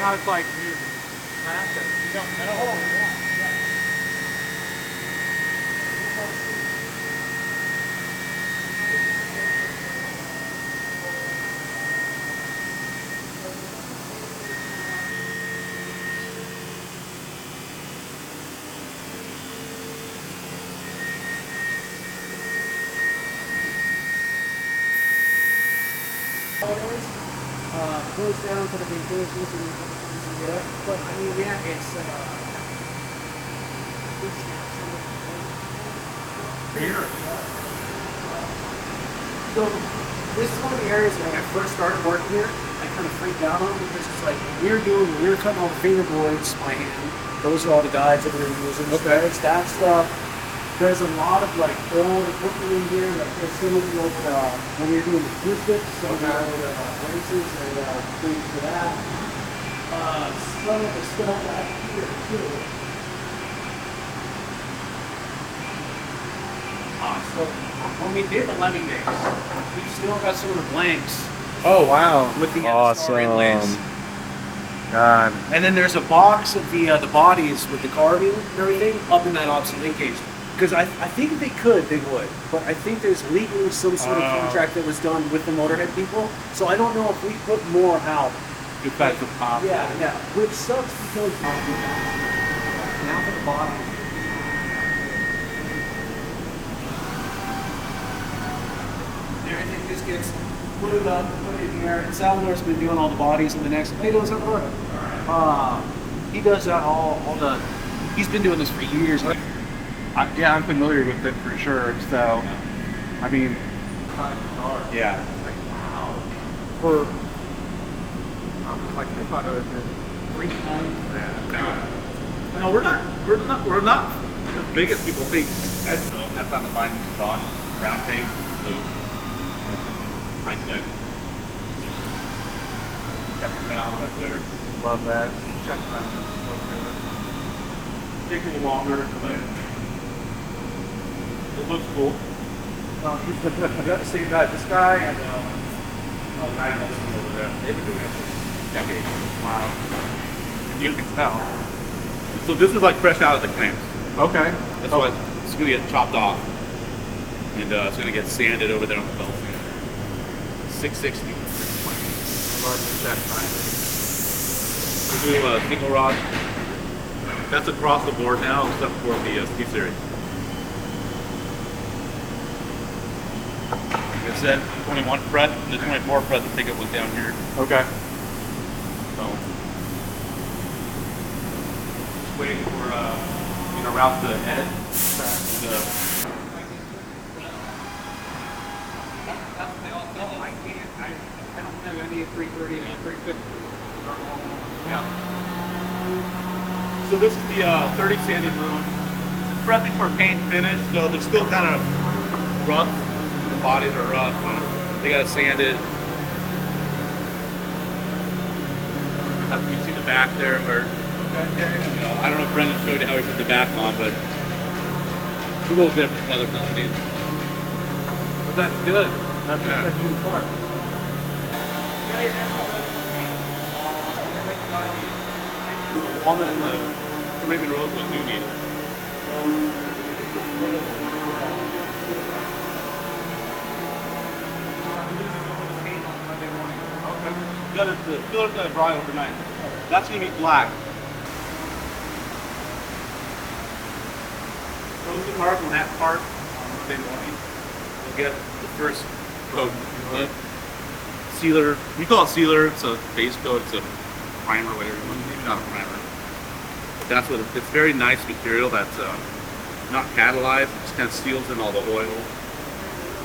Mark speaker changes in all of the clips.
Speaker 1: how it's like you don't know.
Speaker 2: Goes down to the vacations and get up. But I mean, yeah, it's
Speaker 1: Here.
Speaker 2: so this is one of the areas when I first started working here, I kind of freaked out on because it's like when we were cutting all the finger boards by hand. Those are all the guides that we were using.
Speaker 1: Okay.
Speaker 2: That stuff. There's a lot of like old equipment in here that is similar to when you're doing acoustics, some of the braces and things for that. Some of the stuff back here too. So when we did the Lemming days, we still got some of the blanks.
Speaker 1: Oh wow.
Speaker 2: With the
Speaker 1: awesome. God.
Speaker 2: And then there's a box of the bodies with the carving and everything up in that obsolete case. Because I think if they could, they would. But I think there's legally some sort of contract that was done with the Motorhead people. So I don't know if we put more out.
Speaker 1: You've got the pop.
Speaker 2: Yeah. Which sucks because now for the body. Everything just gets put up, put in here. And Salvador's been doing all the bodies in the next. Hey, doing Salvador? He does that all the. He's been doing this for years.
Speaker 1: Yeah, I'm familiar with it for sure. So, I mean, yeah.
Speaker 2: For
Speaker 1: Like I thought it was
Speaker 2: 3 times.
Speaker 1: Yeah. No, we're not as big as people think. That's not the fine thought. Round tape. So, I know. Love that. Check that. Take a little longer, but it looks cool.
Speaker 2: You got to see that this guy and
Speaker 1: I know this one over there. They've been doing it for decades. Wow. You can tell. So this is like fresh out of the clamps.
Speaker 2: okay.
Speaker 1: That's why it's going to get chopped off. And it's going to get sanded over there on the belt. 660. We're doing a single rod. That's across the board now, except for the C-Series. It said 21 fret, the 24 fret, I think it was down here.
Speaker 2: Okay.
Speaker 1: So, just waiting for route to edit.
Speaker 2: I don't have any 330 and 350.
Speaker 1: Yeah. So this is the 30 sanded room. It's prepping for paint finish, so they're still kind of rough. The bodies are rough. They gotta sand it. You see the back there, where I don't know if Brendan showed you how he put the back on, but it's a little different than other companies. But that's good.
Speaker 2: That's a good part.
Speaker 1: Walnut and the Arabian rosewood do need it. The filler's gonna dry overnight. That's gonna be black. Close the carbon on that part on Monday morning. We'll get the first coat. Sealer. We call it sealer. It's a base coat. It's a primer, whatever you want. Maybe not a primer. But that's what it's very nice material that's not catalyzed. It just kind of seals in all the oil,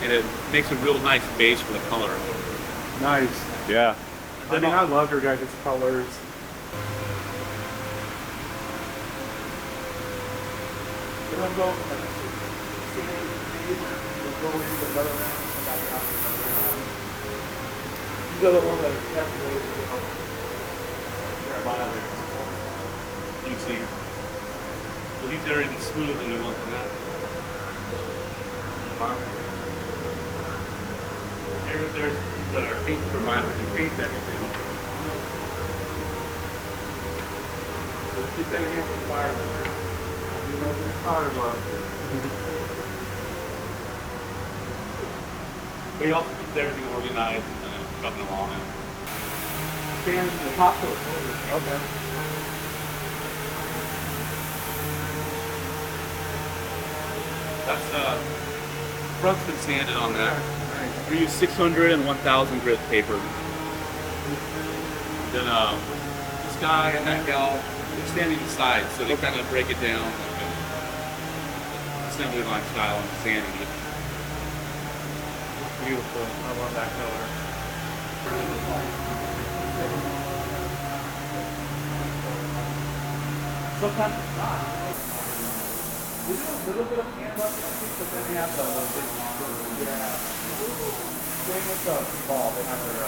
Speaker 1: and it makes a real nice base for the color.
Speaker 2: Nice.
Speaker 1: Yeah.
Speaker 2: I mean, I love your guys' colors. We'll go into another round. You go to one that
Speaker 1: You can see. So these are even smoother than the ones on that. There's the paint provider who paints everything. Just got a hand for the fire. We also keep everything organized and shoving along and stands in the top coat.
Speaker 2: Okay.
Speaker 1: That's front's been sanded on that. We use 600 and 1000 grit paper. Then this guy and that gal, they're standing aside, so they kind of break it down like a assembly line style and sanding it.
Speaker 2: Beautiful. I love that color.
Speaker 1: Sometimes it's not. We do a little bit of hand up, but then we have the big one.
Speaker 2: Yeah. Same with the ball. They have their.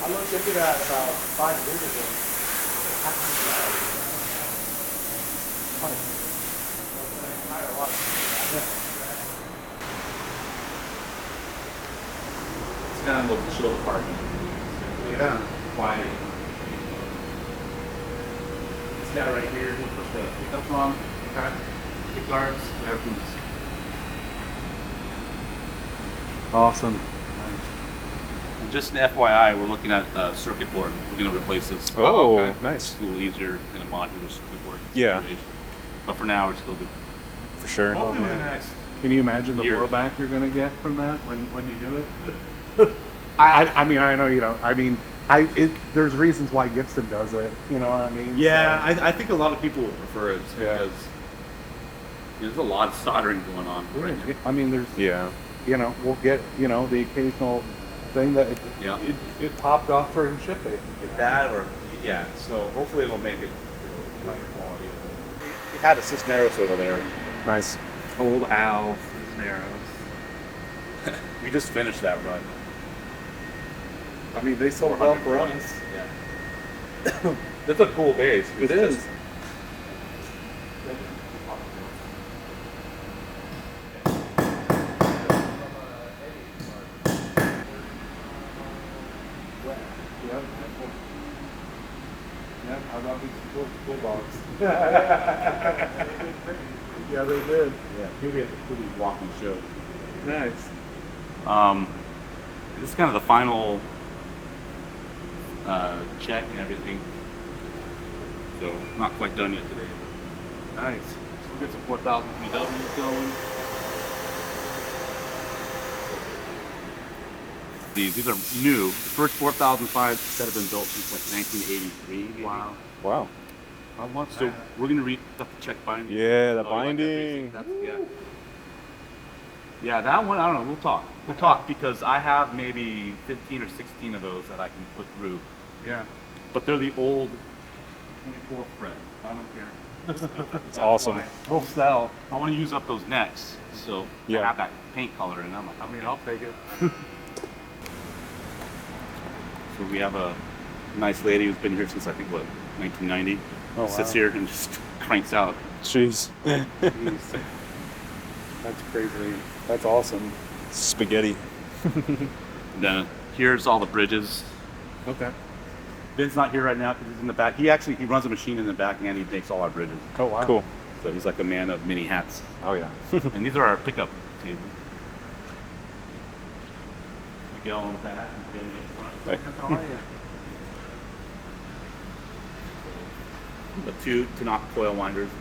Speaker 2: I looked into that about 5 years ago.
Speaker 1: It's kind of like the shoulder part.
Speaker 2: Yeah.
Speaker 1: Quiet. This guy right here, he'll put the pickups on, kick guards, everything's
Speaker 2: Awesome.
Speaker 1: And just an FYI, we're looking at a circuit board. We're going to replace this.
Speaker 3: Oh, okay. Nice.
Speaker 1: It's a little easier in a modular circuit board.
Speaker 3: Yeah.
Speaker 1: Situation. But for now, we're still good.
Speaker 3: For sure.
Speaker 1: Hopefully within the next
Speaker 2: Can you imagine the
Speaker 1: year.
Speaker 2: blowback you're going to get from that when you do it? I mean, I know you don't. I mean, there's reasons why Gibson does it. You know what I mean?
Speaker 1: Yeah, I think a lot of people will prefer it
Speaker 2: Yeah.
Speaker 1: because there's a lot of soldering going on right now.
Speaker 2: I mean, there's,
Speaker 3: Yeah.
Speaker 2: you know, we'll get, you know, the occasional thing that
Speaker 1: Yeah.
Speaker 2: it popped off during shipping.
Speaker 1: That or, yeah, so hopefully it'll make it higher quality. We had a Cisneros over there.
Speaker 3: Nice.
Speaker 1: Old Al Cisneros. We just finished that run.
Speaker 2: I mean, they sold well for us.
Speaker 1: Yeah. That's a cool base.
Speaker 2: It is. Yeah, I love these cool dogs. Yeah, they did.
Speaker 1: Yeah, here we have the pretty walking show.
Speaker 2: Nice.
Speaker 1: This is kind of the final check and everything. So not quite done yet today.
Speaker 2: Nice.
Speaker 1: We'll get some 4,000 PWs going. These are new. The first 4,005s that have been built since like 1983. Maybe.
Speaker 2: Wow.
Speaker 3: Wow.
Speaker 2: I want
Speaker 1: So we're gonna read the check binding.
Speaker 3: Yeah, the
Speaker 1: Oh, you like that
Speaker 3: binding.
Speaker 1: basic? Yeah, that one, I don't know, we'll talk. We'll talk because I have maybe 15 or 16 of those that I can put through.
Speaker 2: Yeah.
Speaker 1: But they're the old 24 fret. I don't care.
Speaker 3: It's awesome.
Speaker 2: We'll sell.
Speaker 1: I want to use up those necks, so
Speaker 3: Yeah.
Speaker 1: I have that paint color in them.
Speaker 2: I mean, I'll take it.
Speaker 1: So we have a nice lady who's been here since I think, what, 1990?
Speaker 3: Oh,
Speaker 1: Sits
Speaker 3: wow.
Speaker 1: here and just cranks out.
Speaker 3: Jeez.
Speaker 2: Jeez. That's crazy. That's awesome.
Speaker 3: Spaghetti.
Speaker 1: And then here's all the bridges.
Speaker 2: Okay.
Speaker 1: Vin's not here right now because he's in the back. He runs a machine in the back and he makes all our bridges.
Speaker 2: Oh, wow.
Speaker 3: Cool.
Speaker 1: So he's like a man of many hats.
Speaker 3: Oh, yeah.
Speaker 1: And these are our pickup tables. Miguel in the back. And Vinny in front.
Speaker 2: How are you?
Speaker 1: The two Tanaka coil winders.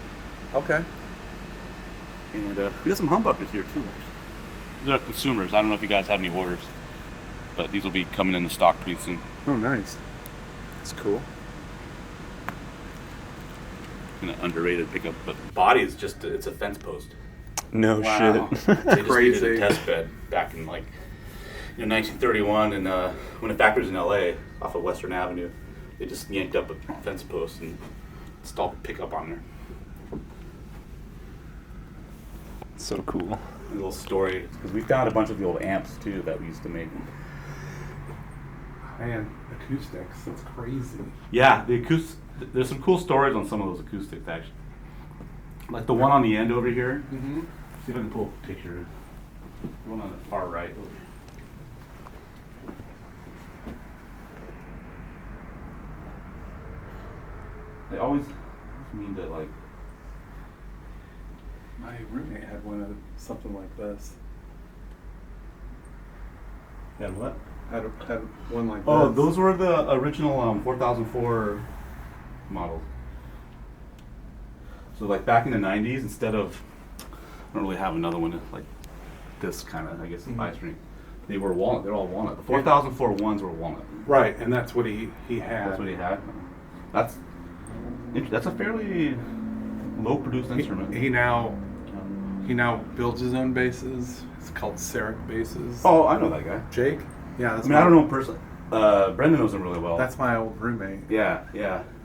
Speaker 2: Okay.
Speaker 1: And we got some humbuckers here too. These are consumers. I don't know if you guys have any orders, but these will be coming in the stock pretty soon.
Speaker 2: Oh, nice.
Speaker 3: It's cool.
Speaker 1: An underrated pickup, but body is just it's a fence post.
Speaker 3: No
Speaker 2: Wow.
Speaker 3: shit.
Speaker 1: They just
Speaker 2: Crazy.
Speaker 1: needed a test bed back in like 1931, and when the factory was in LA off of Western Avenue, they just yanked up a fence post and installed a pickup on there.
Speaker 3: So cool.
Speaker 1: A little story because we found a bunch of the old amps too that we used to make.
Speaker 2: Man, acoustics. That's crazy.
Speaker 1: Yeah, the acoustic. There's some cool stories on some of those acoustics actually. Like the one on the end over here.
Speaker 2: Mm-hmm.
Speaker 1: See if I can pull a picture. The one on the far right. Over here. They always mean to like.
Speaker 4: My roommate had one of something like this.
Speaker 1: Had what?
Speaker 4: Had one like
Speaker 1: Oh,
Speaker 4: this.
Speaker 1: those were the original 4004 models. So like back in the 90s, instead of, I don't really have another one like this kind of, I guess, five string. They were walnut. They're all walnut. The 4004 ones were walnut.
Speaker 4: Right, and that's what he had.
Speaker 1: That's what he had. That's a fairly low produced instrument.
Speaker 4: He now builds his own basses. It's called Seric basses.
Speaker 1: Oh, I know that guy.
Speaker 4: Jake? Yeah, that's
Speaker 1: I don't know him personally. Brendan knows him really well.
Speaker 4: That's my old roommate.
Speaker 1: Yeah.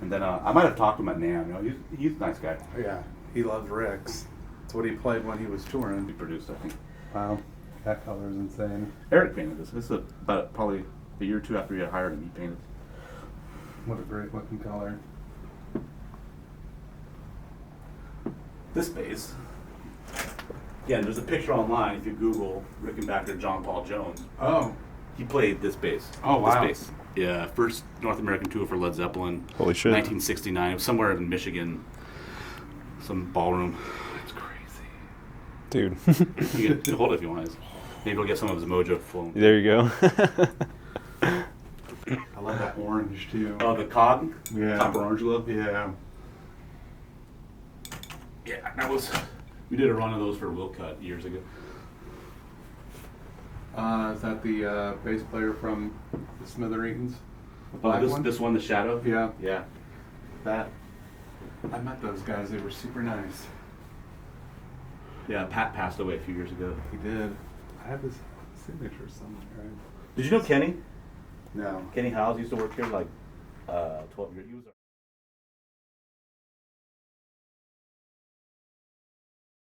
Speaker 1: And then I might have talked to him at NAMM. You know, he's a nice guy.
Speaker 4: Yeah, he loves Ricks. That's what he played when he was
Speaker 1: He
Speaker 4: touring.
Speaker 1: produced, I think.
Speaker 4: Wow, that color is insane.
Speaker 1: Eric painted this. This is about probably a year or two after he got hired, and he painted.
Speaker 4: What a great looking color.
Speaker 1: This bass. Yeah, and there's a picture online if you Google Rickenbacker John Paul Jones.
Speaker 4: Oh,
Speaker 1: He played this bass.
Speaker 4: Oh, wow.
Speaker 1: This bass. Yeah, first North American tour for Led Zeppelin.
Speaker 3: Holy shit.
Speaker 1: 1969. It was somewhere in Michigan. Some ballroom. It's crazy.
Speaker 3: Dude.
Speaker 1: You can hold it if you want. Maybe we'll get some of his mojo flowing.
Speaker 3: There you go.
Speaker 4: I love that orange too.
Speaker 1: Oh, the cog?
Speaker 4: Yeah.
Speaker 1: Copper orange glow?
Speaker 4: Yeah.
Speaker 1: Yeah, that was. We did a run of those for Will Cut years ago.
Speaker 4: Is that the bass player from the Smithereens? The black one?
Speaker 1: This one, the Shadow?
Speaker 4: Yeah.
Speaker 1: Yeah.
Speaker 4: That. I met those guys. They were super nice.
Speaker 1: Yeah, Pat passed away a few years ago.
Speaker 4: He did. I have his signature somewhere.
Speaker 1: Did you know Kenny?
Speaker 4: No.
Speaker 1: Kenny Howes used to work here like 12 years. He was